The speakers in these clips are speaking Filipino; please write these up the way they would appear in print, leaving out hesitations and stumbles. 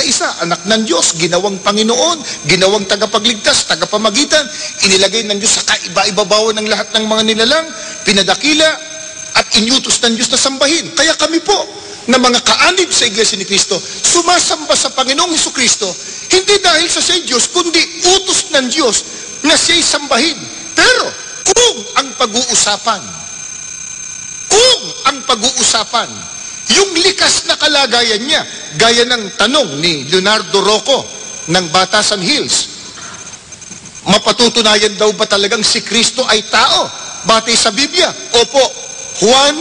isa-isa, anak ng Diyos, ginawang Panginoon, ginawang tagapagligtas, tagapamagitan, inilagay ng Diyos sa kaiba-ibabawan ng lahat ng mga nilalang, pinadakila, at inyutos ng Diyos na sambahin. Kaya kami po, na mga kaanib sa Iglesia ni Cristo, sumasamba sa Panginoong Hesukristo, hindi dahil sa siya'y Diyos, kundi utos ng Diyos na siya'y sambahin. Pero, kung ang pag-uusapan, yung likas na kalagayan niya, gaya ng tanong ni Leonardo Rocco ng Batasan Hills, mapatutunayan daw ba talagang si Kristo ay tao? Batay sa Biblia? Opo, Juan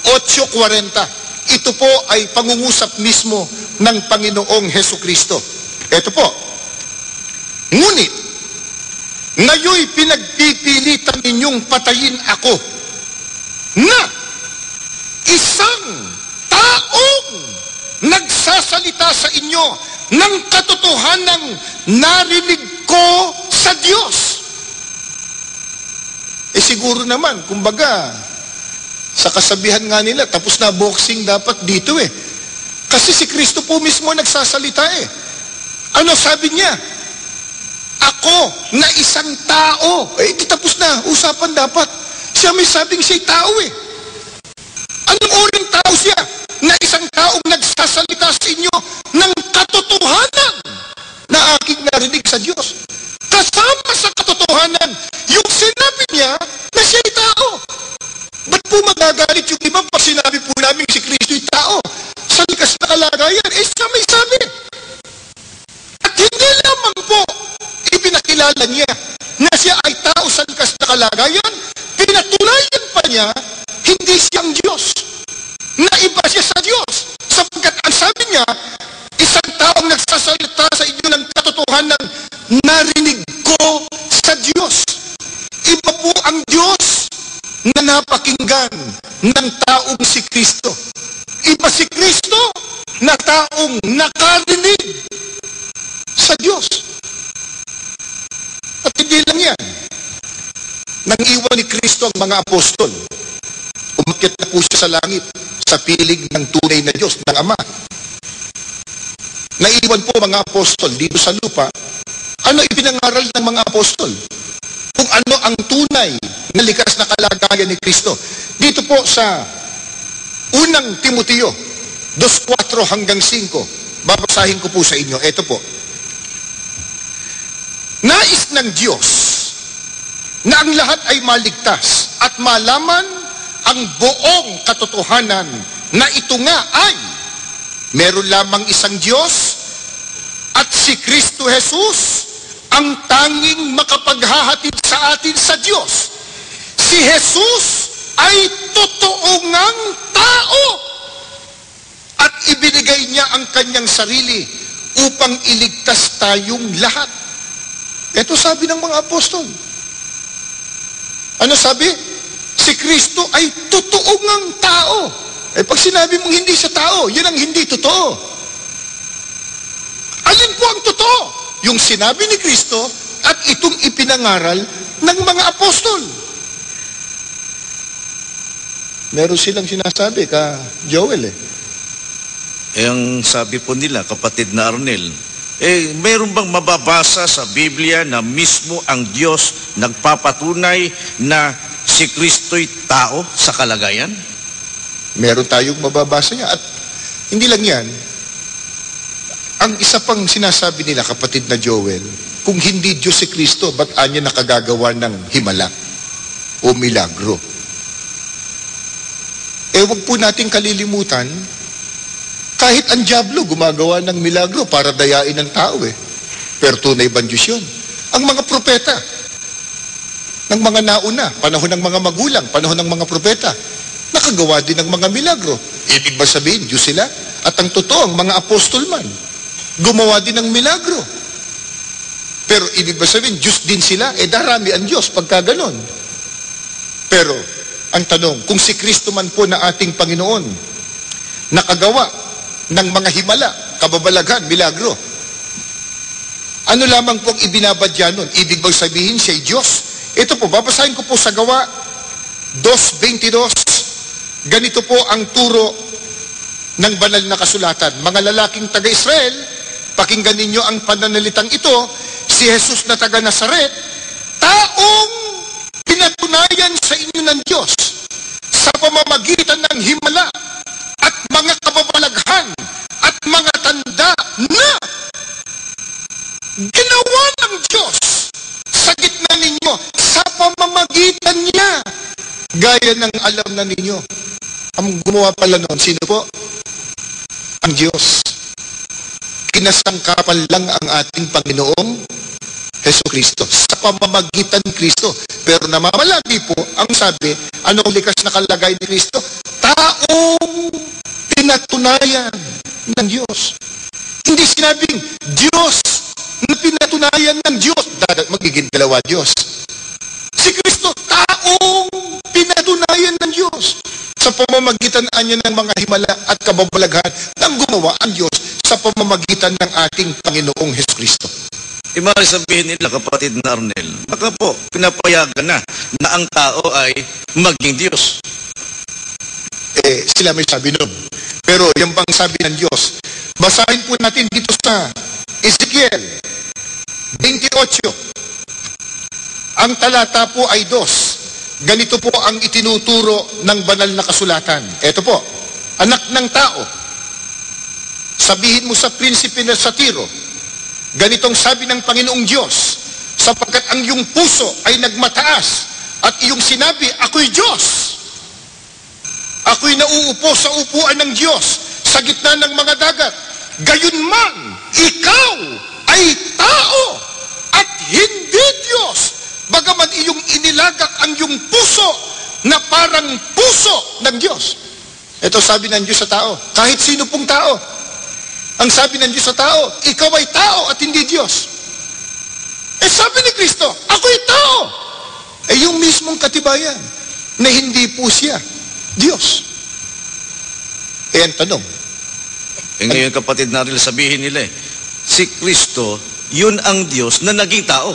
8:40. Ito po ay pangungusap mismo ng Panginoong Hesukristo. Ito po. Ngunit, ngayoy pinagpipilitan ninyong patayin ako na isang taong nagsasalita sa inyo ng katotohanang narinig ko sa Diyos. Siguro naman, kumbaga, sa kasabihan nga nila, tapos na boxing dapat dito Kasi si Kristo po mismo nagsasalita Ano sabi niya? Ako na isang tao. Di tapos na, usapan dapat. Siya may sabing siya'y tao Anong uring tao siya? Na isang taong nagsasalita sa inyo ng katotohanan na aking narinig sa Diyos. Kasama sa katotohanan, yung sinabi niya na siya'y tao. Ba't po magagalit yung iba pag sinabi po namin si Kristo'y tao? Sa likas na kalagayan, siya may sabi. At hindi lamang po ipinakilala niya na siya ay tao sa likas na kalagayan, pinatunayan pa niya, hindi siyang Diyos. Na iba siya sa Diyos. Sapagkat ang sabi niya, isang taong nagsasalita sa inyo ng katotohanan narinig ko sa Diyos. Iba po ang Diyos na napakinggan ng taong si Kristo. Iba si Kristo na taong nakarinig sa Diyos. At hindi lang yan. Nang iwan ni Kristo ang mga apostol, umakyat na po siya sa langit sa piling ng tunay na Diyos, ng Ama. Naiwan po mga apostol dito sa lupa. Ano ipinangaral ng mga apostol? Kung ano ang tunay na likas na kalagayan ni Kristo. Dito po sa unang Timoteo 2:4-5, babasahin ko po sa inyo. Ito po. Nais ng Diyos na ang lahat ay maligtas at malaman ang buong katotohanan na ito nga ay meron lamang isang Diyos at si Kristo Jesus ang tanging makapaghahatid sa atin sa Diyos. Si Jesus ay totoo ngang tao at ibinigay niya ang kanyang sarili upang iligtas tayong lahat. Ito sabi ng mga apostol. Ano sabi? Si Kristo ay totoo ngang tao. Pag sinabi mong hindi siya tao, yun ang hindi totoo. Alin po ang totoo? Yung sinabi ni Kristo at itong ipinangaral ng mga apostol. Meron silang sinasabi ka, Joel ang sabi po nila, kapatid na Arnel, meron bang mababasa sa Biblia na mismo ang Diyos nagpapatunay na si Kristo'y tao sa kalagayan? Meron tayong mababasa niya. At hindi lang yan, ang isa pang sinasabi nila, kapatid na Joel, kung hindi Diyos si Kristo, ba't anya nakagagawa ng himala o milagro? Huwag po nating kalilimutan, kahit ang dyablo gumagawa ng milagro para dayain ng tao Pero tunay bang Diyos yun? Ang mga propeta, ng mga nauna, panahon ng mga magulang, panahon ng mga propeta, nakagawa din ng mga milagro. Ibig ba sabihin, Diyos sila? At ang totoo, ang mga apostol man, gumawa din ng milagro. Pero ibig ba sabihin, Diyos din sila? Darami ang Diyos pagka ganon. Pero, ang tanong, kung si Kristo man po na ating Panginoon, nakagawa ng mga himala, kababalaghan, milagro, ano lamang pong ibinabadya nun? Ibig bang sabihin siya'y Diyos? Ito po, babasahin ko po sa Gawa 2:22. Ganito po ang turo ng banal na kasulatan. Mga lalaking taga-Israel Pakinggan ninyo ang pananalitang ito, si Jesus na taga Nazaret, taong pinatunayan sa inyo ng Diyos sa pamamagitan ng himala at mga kababalaghan at mga tanda na ginawa ng Diyos sa gitna ninyo sa pamamagitan niya. Gaya ng alam na ninyo. Ang gumawa pala noon, sino po? Ang Diyos. Kinasangkapan lang ang ating Panginoong Jesucristo sa pamamagitan ni Kristo. Pero namamalagi po, ang sabi, anong likas na kalagay ni Kristo? Taong pinatunayan ng Diyos. Hindi sinabing Diyos na pinatunayan ng Diyos. Magiging dalawa Diyos. Si Kristo, taong pinatunayan ng Diyos sa pamamagitan niya ng mga himala at kababalaghan ng gumawa ang Diyos sa pamamagitan ng ating Panginoong Jesucristo. Imari sabihin nila, kapatid na Arnel, baka po, pinapayagan na ang tao ay maging Diyos. Sila may sabi nun. Pero yung bang sabi ng Diyos, basahin po natin dito sa Ezekiel 28. Ang talata po ay 2. Ganito po ang itinuturo ng banal na kasulatan. Ito po, anak ng tao, sabihin mo sa prinsipe na sa Tiro, ganitong sabi ng Panginoong Diyos, sapagkat ang iyong puso ay nagmataas at iyong sinabi, ako'y Diyos. Ako'y nauupo sa upuan ng Diyos sa gitna ng mga dagat. Gayunman, ikaw ay tao at hindi Diyos. Bagaman iyong inilagak ang iyong puso na parang puso ng Diyos. Ito sabi ng Diyos sa tao, kahit sino pong tao. Ang sabi ng Diyos sa tao, ikaw ay tao at hindi Diyos. Sabi ni Kristo, ako'y tao. Yung mismong katibayan na hindi po siya Diyos. Ang tanong. Ngayon kapatid na rin sabihin nila si Kristo, yun ang Diyos na naging tao.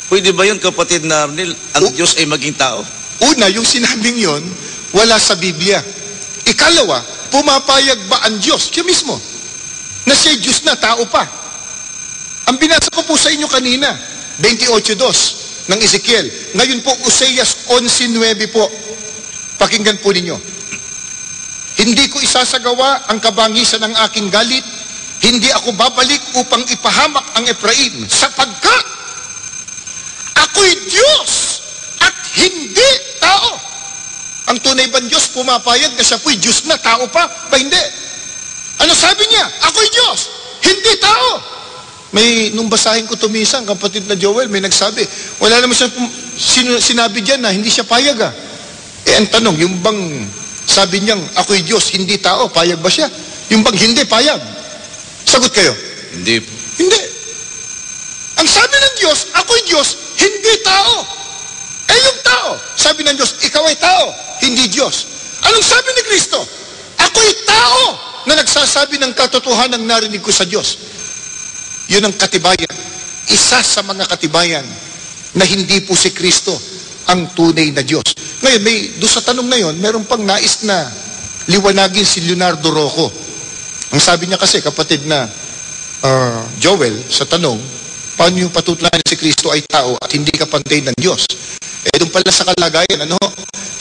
Pwede ba yun kapatid na Arnel, ang Diyos ay maging tao? Una, yung sinabing yun, wala sa Biblia. Ikalawa, pumapayag ba ang Diyos? Siya mismo. Na siya Diyos na, tao pa. Ang binasa ko po sa inyo kanina, 28:2 ng Ezekiel. Ngayon po, Oseas 11:9 po. Pakinggan po ninyo. Hindi ko isasagawa ang kabangisan ng aking galit. Hindi ako babalik upang ipahamak ang Efraim. Sapagkat ako'y Diyos at hindi tao. Ang tunay bang Diyos pumapayag na siya po'y Diyos na, tao pa? Ba hindi? Ano sabi niya? Ako'y Diyos, hindi tao. Nung basahin ko tumisang, kapatid na Joel, may nagsabi, wala naman siya sinabi dyan na hindi siya payag ah. Ang tanong, yung bang sabi niyang, ako'y Diyos, hindi tao, payag ba siya? Yung bang hindi, payag? Sagot kayo. Hindi. Hindi. Ang sabi ng Diyos, ako'y Diyos, hindi tao. Yung tao, sabi ng Diyos, ikaw ay tao, hindi Diyos. Anong sabi ni Kristo? Ako'y tao na nagsasabi ng katotohanan ng narinig ko sa Diyos. Yun ang katibayan. Isa sa mga katibayan na hindi po si Kristo ang tunay na Diyos. Ngayon, doon sa tanong na yun, meron pang nais na liwanagin si Leonardo Rocco. Ang sabi niya kasi, kapatid na Joel, sa tanong, paano yung patutunayan si Kristo ay tao at hindi ka pantay ng Diyos? Doon pala sa kalagayan,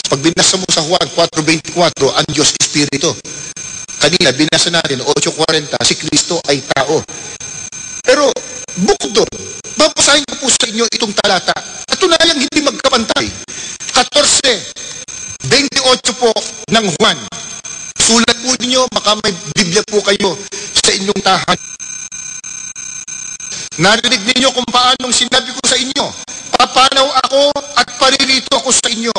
pag binasa mo sa Juan 4:24, ang Diyos Espiritu. Kanina, binasa natin, 8:40, si Kristo ay tao. Pero, bukod doon, babasahin ko po sa inyo itong talata. Katunayang hindi magkapantay. 14:28 po ng Juan. Sulat po ninyo, baka may Biblia po kayo sa inyong tahan. Narinig ninyo kung paanong sinabi ko sa inyo, papanaw ako at paririto ako sa inyo.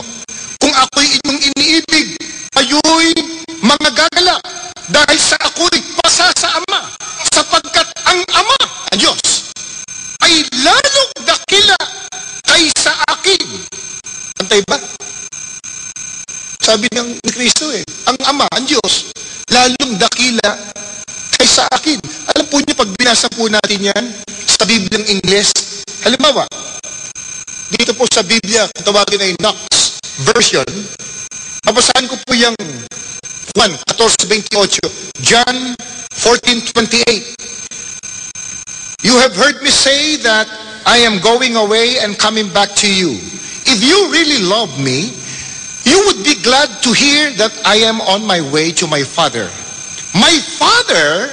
Kung ako'y inyong iniibig, kayo'y mga gagala, dahil sa ako'y pasa sa Ama, sapagkat ang Ama, ang Diyos, ay lalong dakila kaysa akin. Antay ba? Sabi ni Kristo ang Ama, ang Diyos, lalong dakila kaysa akin. Alam po niyo, pag binasa po natin yan sa Bibliang Ingles, halimbawa, dito po sa Biblia, kung tawagin ay Knox version, mabasahan ko po yung Juan 14:28, John 14:28. You have heard me say that I am going away and coming back to you. If you really love me, you would be glad to hear that I am on my way to my Father. My Father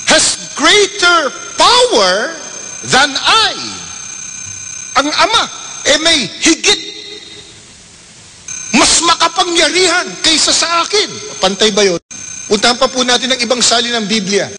has greater power than I. Ang Ama, may higit, mas makapangyarihan kaysa sa akin. Pantay ba yun? Puntahan pa po natin ang ibang salin ng Biblia.